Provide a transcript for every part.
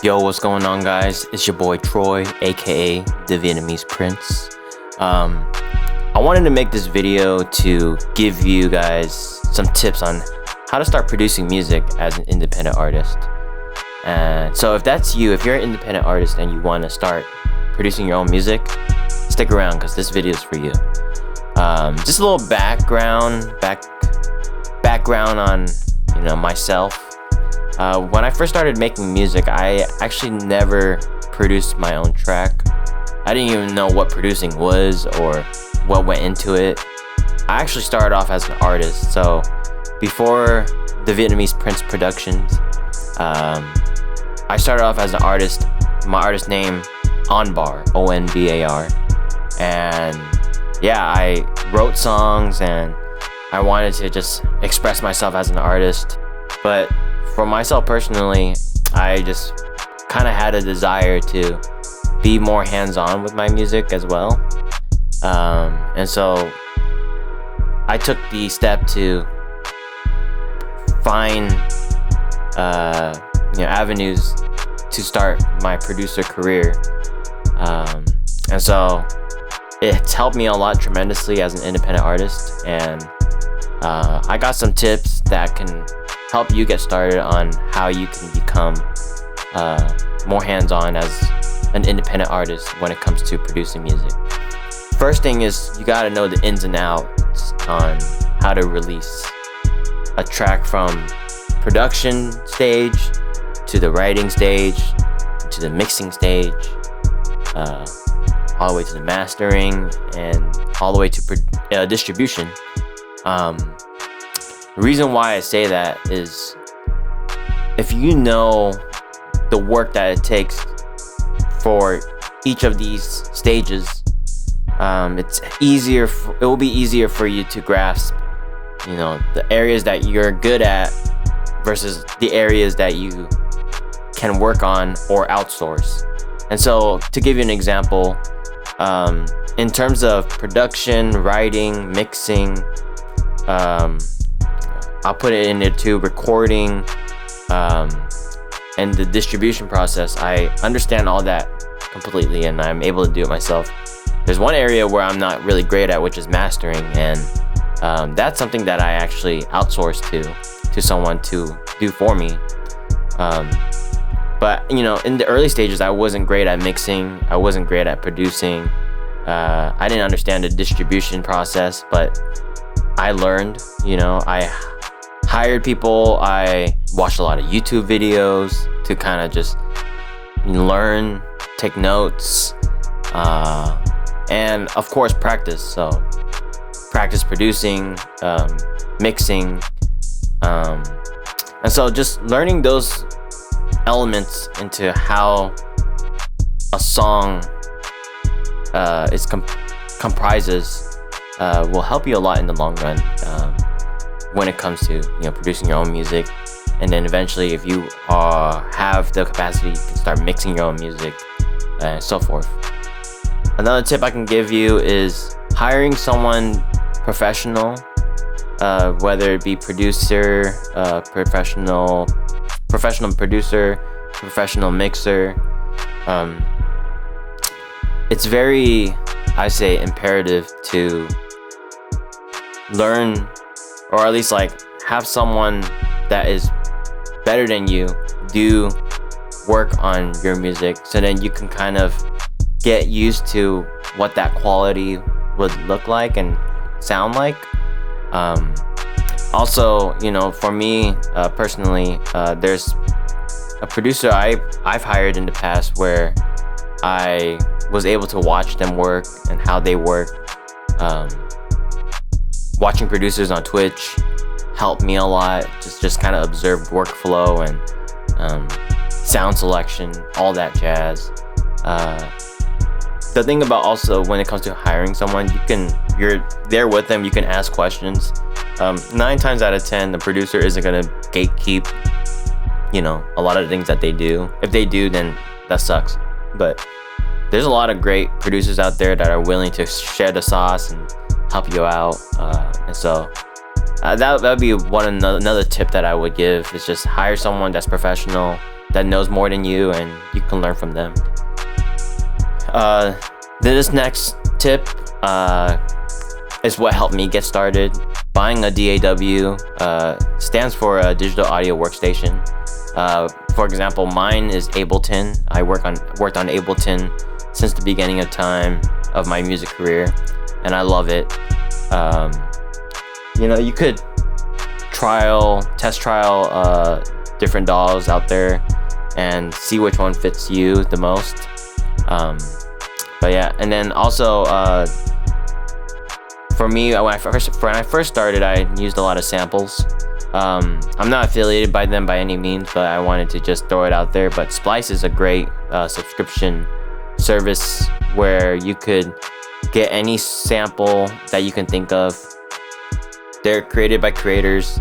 Yo, what's going on, guys? It's your boy Troy, aka the Vietnamese Prince. I wanted to make this video to give you guys some tips on how to start producing music as an independent artist. And so if that's you, if you're an independent artist and you want to start producing your own music, stick around because this video is for you. Just a little background on myself. When I first started making music, I actually never produced my own track. I didn't even know what producing was or what went into it. I actually started off as an artist. So before the Vietnamese Prince Productions, I started off as an artist. My artist name, Onbar, Onbar. And yeah, I wrote songs and I wanted to just express myself as an artist. But for myself personally, I just kind of had a desire to be more hands-on with my music as well. And so I took the step to find avenues to start my producer career. And so it's helped me a lot tremendously as an independent artist. And I got some tips that can help you get started on how you can become more hands-on as an independent artist when it comes to producing music. First thing is you gotta know the ins and outs on how to release a track from production stage to the writing stage to the mixing stage, all the way to the mastering and all the way to distribution. The reason why I say that is if you know the work that it takes for each of these stages, it will be easier for you to grasp, the areas that you're good at versus the areas that you can work on or outsource. And so to give you an example, in terms of production, writing, mixing, I'll put it into recording and the distribution process. I understand all that completely and I'm able to do it myself. There's one area where I'm not really great at, which is mastering, and that's something that I actually outsource to someone to do for me. But in the early stages, I wasn't great at mixing. I wasn't great at producing. I didn't understand the distribution process, but I learned. I hired people. I watched a lot of YouTube videos to kind of just learn, take notes, and of course practice. So practice producing, mixing, and so just learning those elements into how a song comprises will help you a lot in the long run when it comes to producing your own music. And then eventually, if you have the capacity, you can start mixing your own music and so forth. Another tip I can give you is hiring someone professional, whether it be producer, professional producer, professional mixer. It's very, I say, imperative to learn, or at least have someone that is better than you do work on your music, so then you can kind of get used to what that quality would look like and sound like. Also, for me personally, there's a producer I've hired in the past where I was able to watch them work and how they work. Watching producers on Twitch helped me a lot. Just kind of observe workflow and sound selection, all that jazz. The thing about also when it comes to hiring someone, you're there with them, you can ask questions. 9 times out of 10, the producer isn't gonna gatekeep, a lot of the things that they do. If they do, then that sucks. But there's a lot of great producers out there that are willing to share the sauce and help you out. And so that would be another tip that I would give, is just hire someone that's professional that knows more than you, and you can learn from them. This next tip is what helped me get started. Buying a DAW stands for a digital audio workstation. For example, mine is Ableton. I worked on Ableton since the beginning of time of my music career, and I love it. You could test trial different DAWs out there and see which one fits you the most. But yeah, and then also for me, when I first started, I used a lot of samples. I'm not affiliated by them by any means, but I wanted to just throw it out there. But Splice is a great subscription service where you could get any sample that you can think of. They're created by creators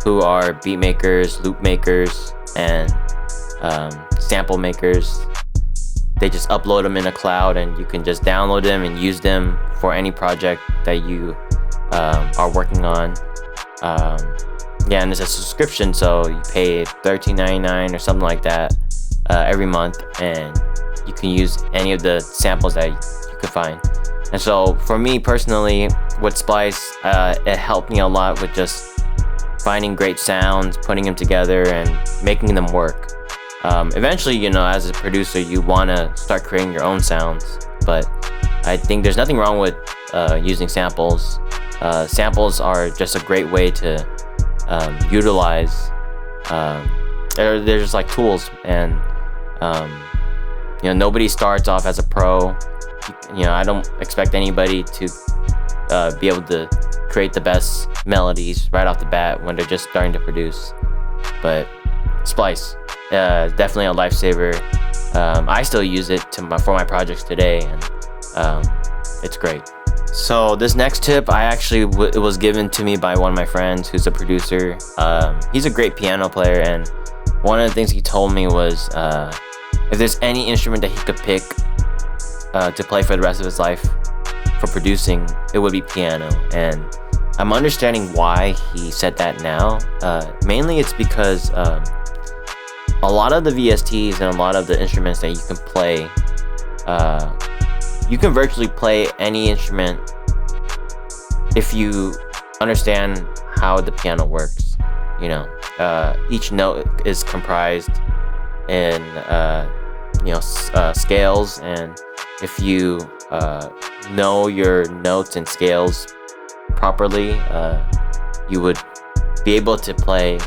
who are beat makers, loop makers, and sample makers. They just upload them in a cloud, and you can just download them and use them for any project that you are working on. And it's a subscription, so you pay $13.99 or something like that every month, and you can use any of the samples that you could find. And so for me personally, with Splice, it helped me a lot with just finding great sounds, putting them together, and making them work. Eventually, as a producer, you want to start creating your own sounds, but I think there's nothing wrong with using samples. Samples are just a great way to utilize. They're just like tools, and nobody starts off as a pro. I don't expect anybody to be able to create the best melodies right off the bat when they're just starting to produce. But Splice, definitely a lifesaver. I still use it for my projects today, and it's great. So this next tip, it was given to me by one of my friends who's a producer. He's a great piano player, and one of the things he told me was if there's any instrument that he could pick to play for the rest of his life for producing, it would be piano. And I'm understanding why he said that now. Mainly it's because a lot of the VSTs and a lot of the instruments that you can play, you can virtually play any instrument if you understand how the piano works. Each note is comprised in scales, and if you know your notes and scales properly, you would be able to play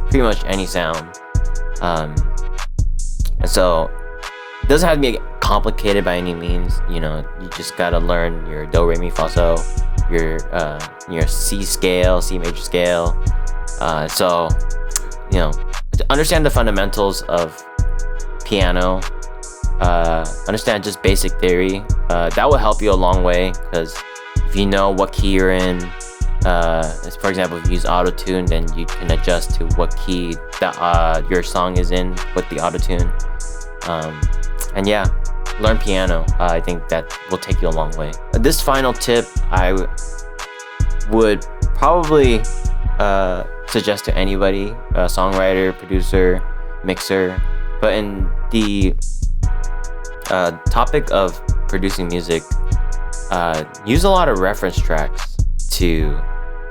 pretty much any sound. And so it doesn't have to be complicated by any means. You just gotta learn your do, re, mi, fa, so, your C scale, C major scale. So to understand the fundamentals of piano, understand just basic theory. That will help you a long way, because if you know what key you're in, for example, if you use autotune, then you can adjust to what key that your song is in with the autotune. And yeah, learn piano. I think that will take you a long way. This final tip I would probably suggest to anybody, a songwriter, producer, mixer. But in the topic of producing music, use a lot of reference tracks to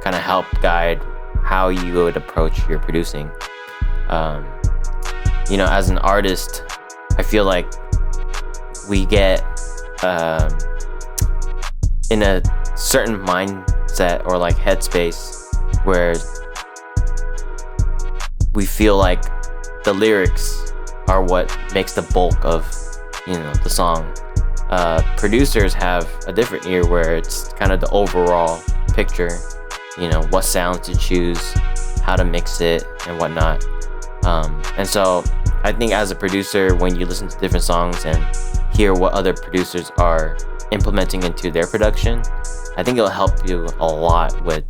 kind of help guide how you would approach your producing. As an artist, I feel like we get in a certain mindset or like headspace where we feel like the lyrics are what makes the bulk of the song. Producers have a different ear where it's kind of the overall picture, what sounds to choose, how to mix it, and whatnot. And so I think as a producer, when you listen to different songs and hear what other producers are implementing into their production, I think it'll help you a lot with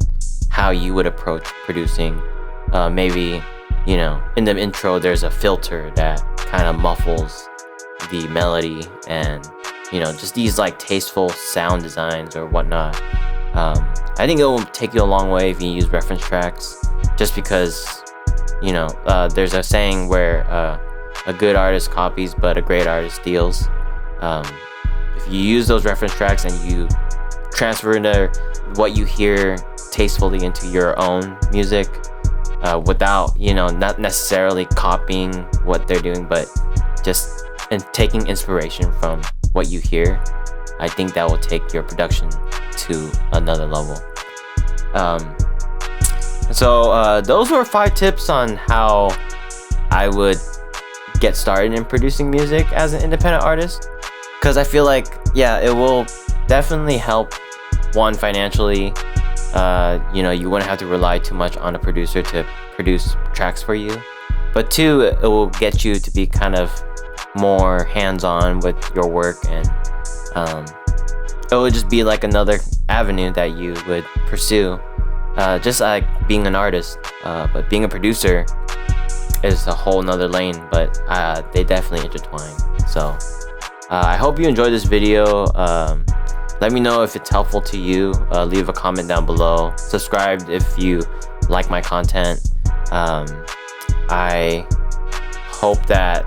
how you would approach producing. Maybe in the intro there's a filter that kind of muffles the melody, and just these like tasteful sound designs or whatnot. I think it will take you a long way if you use reference tracks, just because there's a saying where a good artist copies, but a great artist steals. If you use those reference tracks and you transfer what you hear tastefully into your own music, without, not necessarily copying what they're doing, but just taking inspiration from what you hear, I think that will take your production to another level. So those were 5 tips on how I would get started in producing music as an independent artist, because I feel like, it will definitely help. One, financially, you wouldn't have to rely too much on a producer to produce tracks for you, but 2, it will get you to be kind of more hands-on with your work, and it would just be like another avenue that you would pursue, just like being an artist. But being a producer is a whole nother lane, but they definitely intertwine. So I hope you enjoyed this video. Let me know if it's helpful to you. Leave a comment down below. Subscribe if you like my content. I hope that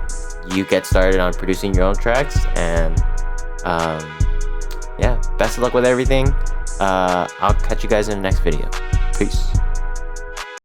you get started on producing your own tracks, and best of luck with everything. I'll catch you guys in the next video. Peace.